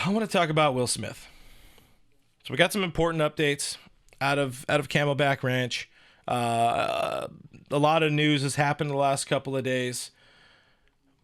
I want to talk about Will Smith. So we got some important updates out of Camelback Ranch. A lot of news has happened the last couple of days.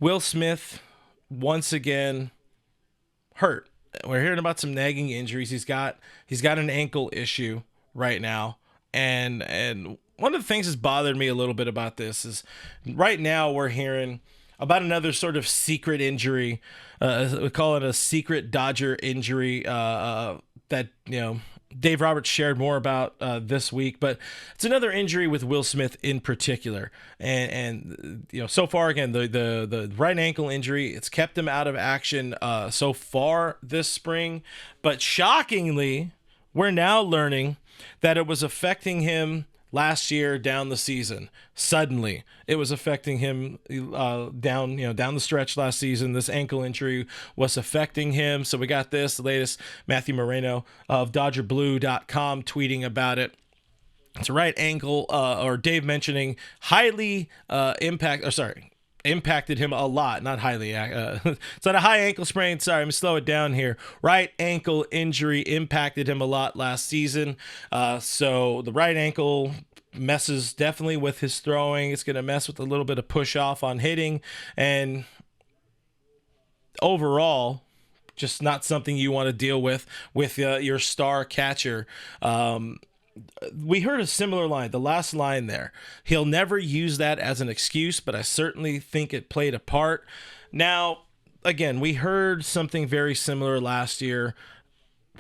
Will Smith once again hurt. We're hearing about some nagging injuries. He's got an ankle issue right now, and one of the things that's bothered me a little bit about this is right now we're hearing about another sort of secret injury. We call it a secret Dodger injury that Dave Roberts shared more about this week, but it's another injury with Will Smith in particular. And so far, again, the right ankle injury, it's kept him out of action so far this spring. But shockingly, we're now learning that it was affecting him last year down the season. Suddenly, it was affecting him down the stretch last season. This ankle injury was affecting him. So we got the latest Matthew Moreno of DodgerBlue.com tweeting about it. It's a right ankle, or Dave mentioning impacted him a lot, not highly. It's not a high ankle sprain. Sorry, I'm going to slow it down here. Right ankle injury impacted him a lot last season. So the right ankle messes definitely with his throwing. It's going to mess with a little bit of push off on hitting. And overall, just not something you want to deal with your star catcher. We heard a similar line, the last line there. He'll never use that as an excuse, but I certainly think it played a part. Now, again, we heard something very similar last year.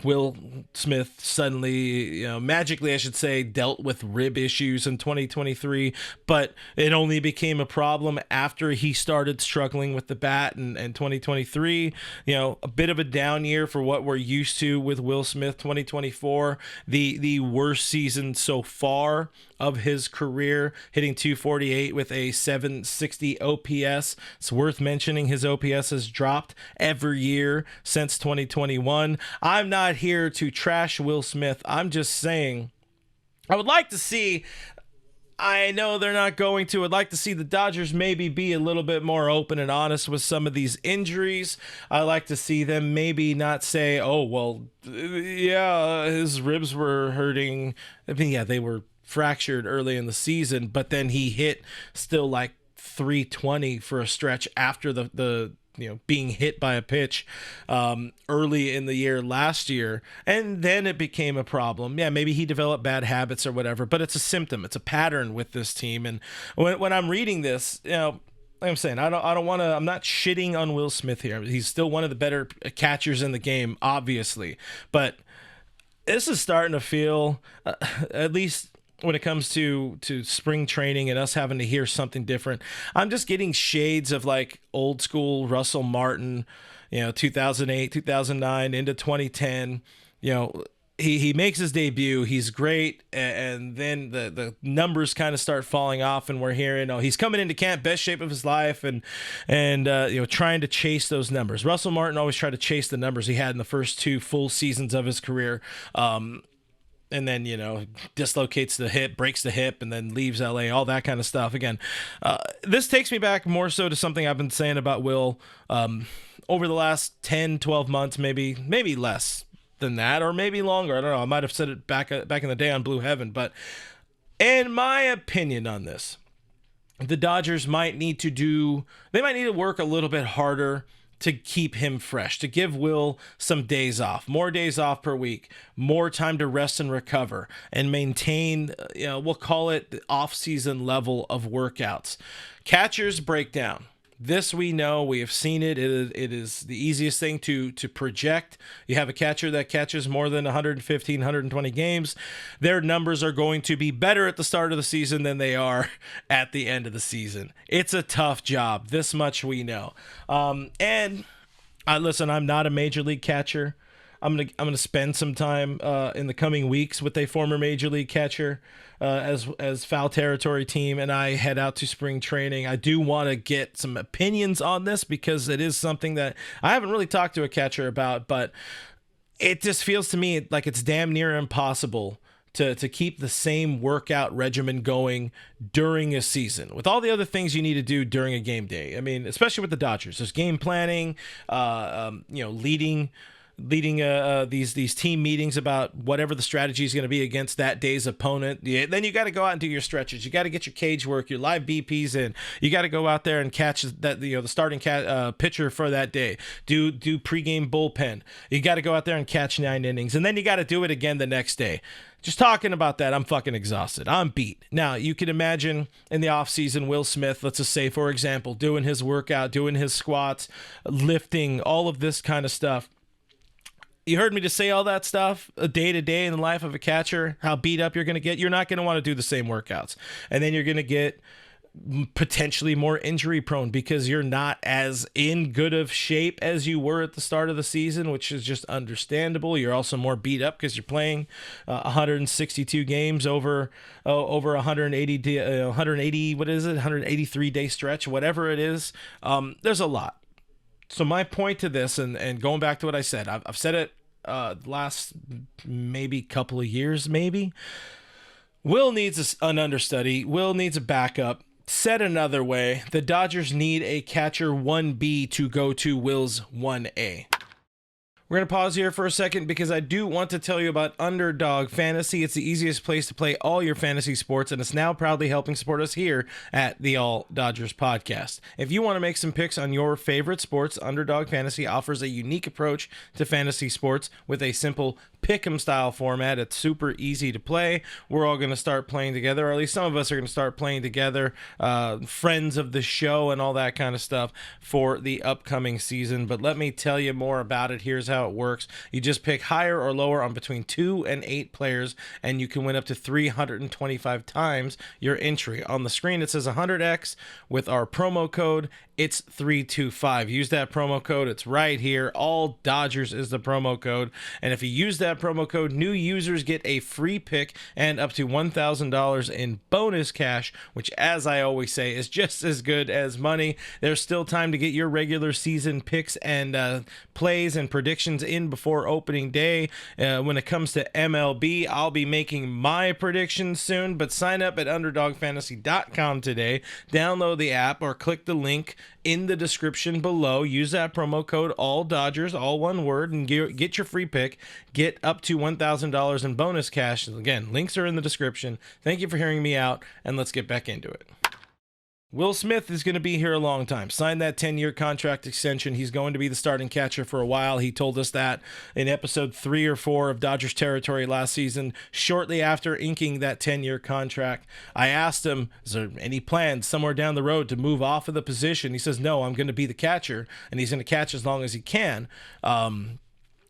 Will Smith suddenly, magically, I should say, dealt with rib issues in 2023, but it only became a problem after he started struggling with the bat in 2023. A bit of a down year for what we're used to with Will Smith. 2024, the worst season so far of his career, hitting 248 with a 760 OPS. It's worth mentioning his OPS has dropped every year since 2021. I'm not here to trash Will Smith. I'm just saying I would like to see, I know they're not going to, I'd like to see the Dodgers maybe be a little bit more open and honest with some of these injuries. I like to see them maybe not say, oh, well, yeah, his ribs were hurting. I mean, yeah, they were fractured early in the season, but then he hit still like 320 for a stretch after the being hit by a pitch early in the year last year, and then it became a problem. Yeah, maybe he developed bad habits or whatever, but it's a symptom, it's a pattern with this team. And when I'm reading this, like I'm saying, I don't want to. I'm not shitting on Will Smith here. He's still one of the better catchers in the game, obviously, but this is starting to feel, at least when it comes to spring training and us having to hear something different, I'm just getting shades of like old school Russell Martin, 2008, 2009 into 2010. He makes his debut. He's great, and then the numbers kind of start falling off, and we're hearing, he's coming into camp best shape of his life, and trying to chase those numbers. Russell Martin always tried to chase the numbers he had in the first two full seasons of his career. And then, dislocates the hip, breaks the hip, and then leaves LA, all that kind of stuff. Again, this takes me back more so to something I've been saying about Will over the last 10, 12 months, maybe less than that, or maybe longer. I don't know. I might have said it back in the day on Blue Heaven. But in my opinion on this, the Dodgers might need to work a little bit harder to keep him fresh, to give Will some days off, more days off per week, more time to rest and recover, and maintain, we'll call it the off-season level of workouts. Catchers break down. This we know, we have seen it. It is the easiest thing to project. You have a catcher that catches more than 115, 120 games. Their numbers are going to be better at the start of the season than they are at the end of the season. It's a tough job. This much we know. Listen, I'm not a major league catcher. I'm gonna spend some time in the coming weeks with a former major league catcher as foul territory team, and I head out to spring training. I do want to get some opinions on this because it is something that I haven't really talked to a catcher about, but it just feels to me like it's damn near impossible to keep the same workout regimen going during a season with all the other things you need to do during a game day. I mean, especially with the Dodgers, there's game planning, leading leading these team meetings about whatever the strategy is going to be against that day's opponent. Then you got to go out and do your stretches. You got to get your cage work, your live BPs in. You got to go out there and catch that the starting pitcher for that day. Do pregame bullpen. You got to go out there and catch 9 innings, and then you got to do it again the next day. Just talking about that, I'm fucking exhausted. I'm beat. Now, you can imagine in the offseason, Will Smith, let's just say, for example, doing his workout, doing his squats, lifting, all of this kind of stuff. You heard me just say all that stuff, a day-to-day in the life of a catcher, how beat up you're going to get. You're not going to want to do the same workouts. And then you're going to get potentially more injury prone because you're not as in good of shape as you were at the start of the season, which is just understandable. You're also more beat up because you're playing 162 games over 180, what is it, 183 day stretch, whatever it is. There's a lot. So my point to this, and going back to what I said, I've said it last maybe couple of years, maybe. Will needs an understudy. Will needs a backup. Said another way, the Dodgers need a catcher 1B to go to Will's 1A. We're going to pause here for a second because I do want to tell you about Underdog Fantasy. It's the easiest place to play all your fantasy sports, and it's now proudly helping support us here at the All Dodgers Podcast. If you want to make some picks on your favorite sports, Underdog Fantasy offers a unique approach to fantasy sports with a simple pick'em style format. It's super easy to play. We're all going to start playing together, or at least some of us are going to start playing together, friends of the show and all that kind of stuff for the upcoming season. But let me tell you more about it. Here's how it works. You just pick higher or lower on between 2 and 8 players, and you can win up to 325 times your entry. On the screen, it says 100x. With our promo code, it's 325. Use that promo code. It's right here. All Dodgers is the promo code. And if you use that promo code, new users get a free pick and up to $1,000 in bonus cash, which, as I always say, is just as good as money. There's still time to get your regular season picks and plays and predictions in before opening day. When it comes to MLB, I'll be making my predictions soon, but sign up at UnderdogFantasy.com today. Download the app or click the link in the description below. Use that promo code All Dodgers, all one word, and get your free pick. Get up to $1,000 in bonus cash. Again, links are in the description. Thank you for hearing me out, and let's get back into it. Will Smith is going to be here a long time. Signed that 10-year contract extension. He's going to be the starting catcher for a while. He told us that in episode 3 or 4 of Dodgers Territory last season, shortly after inking that 10-year contract. I asked him, is there any plans somewhere down the road to move off of the position? He says, no, I'm going to be the catcher, and he's going to catch as long as he can,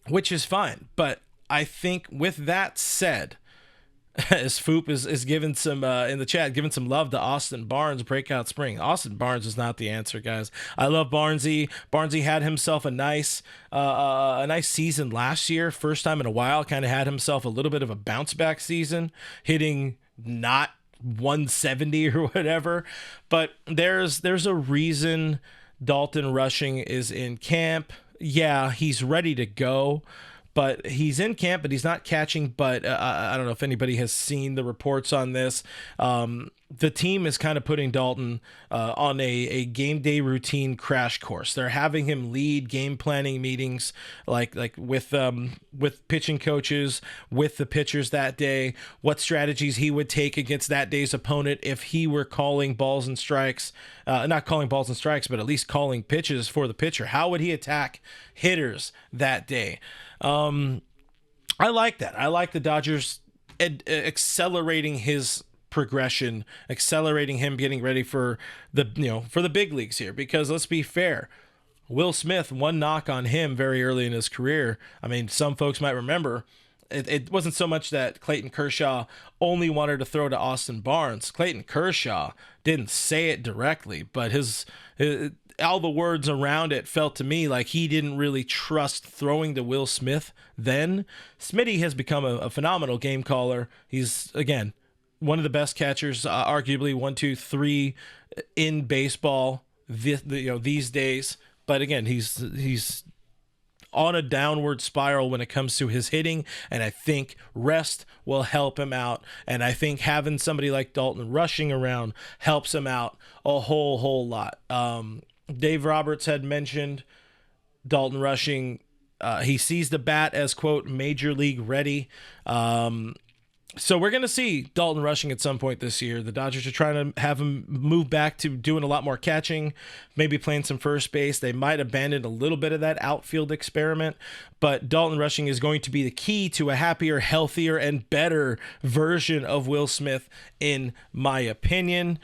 which is fine. But I think with that said, as Foop is giving some in the chat, giving some love to Austin Barnes, breakout spring. Austin Barnes is not the answer, guys. I love Barnesy. Barnesy had himself a nice season last year, first time in a while. Kind of had himself a little bit of a bounce back season, hitting not 170 or whatever. But there's a reason Dalton Rushing is in camp. Yeah, he's ready to go. But he's in camp, but he's not catching. But I don't know if anybody has seen the reports on this. The team is kind of putting Dalton on a game day routine crash course. They're having him lead game planning meetings, like with pitching coaches, with the pitchers that day, what strategies he would take against that day's opponent if he were calling balls and strikes, not calling balls and strikes, but at least calling pitches for the pitcher. How would he attack hitters that day? I like that. I like the Dodgers accelerating his progression, accelerating him getting ready for the big leagues here. Because let's be fair, Will Smith, one knock on him very early in his career. I mean, some folks might remember it wasn't so much that Clayton Kershaw only wanted to throw to Austin Barnes. Clayton Kershaw didn't say it directly, but his all the words around it felt to me like he didn't really trust throwing to Will Smith then. Smitty has become a phenomenal game caller. He's, again, one of the best catchers, arguably 1, 2, 3 in baseball these days. But again, he's on a downward spiral when it comes to his hitting, and I think rest will help him out, and I think having somebody like Dalton Rushing around helps him out a whole lot. Dave Roberts had mentioned Dalton Rushing He sees the bat as, quote, major league ready. So we're going to see Dalton Rushing at some point this year. The Dodgers are trying to have him move back to doing a lot more catching, maybe playing some first base. They might abandon a little bit of that outfield experiment, but Dalton Rushing is going to be the key to a happier, healthier, and better version of Will Smith, in my opinion.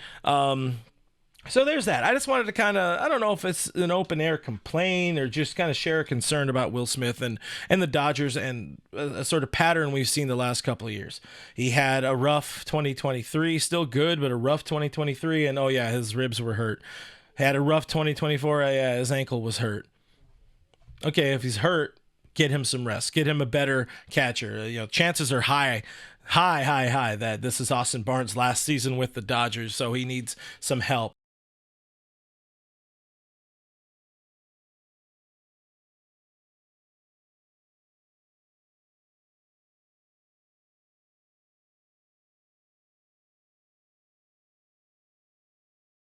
So there's that. I just wanted to kind of, I don't know if it's an open air complaint or just kind of share a concern about Will Smith and the Dodgers, and a sort of pattern we've seen the last couple of years. He had a rough 2023, still good, but a rough 2023. And oh yeah, his ribs were hurt. Had a rough 2024. Yeah, his ankle was hurt. Okay, if he's hurt, get him some rest. Get him a better catcher. Chances are high that this is Austin Barnes' last season with the Dodgers, so he needs some help.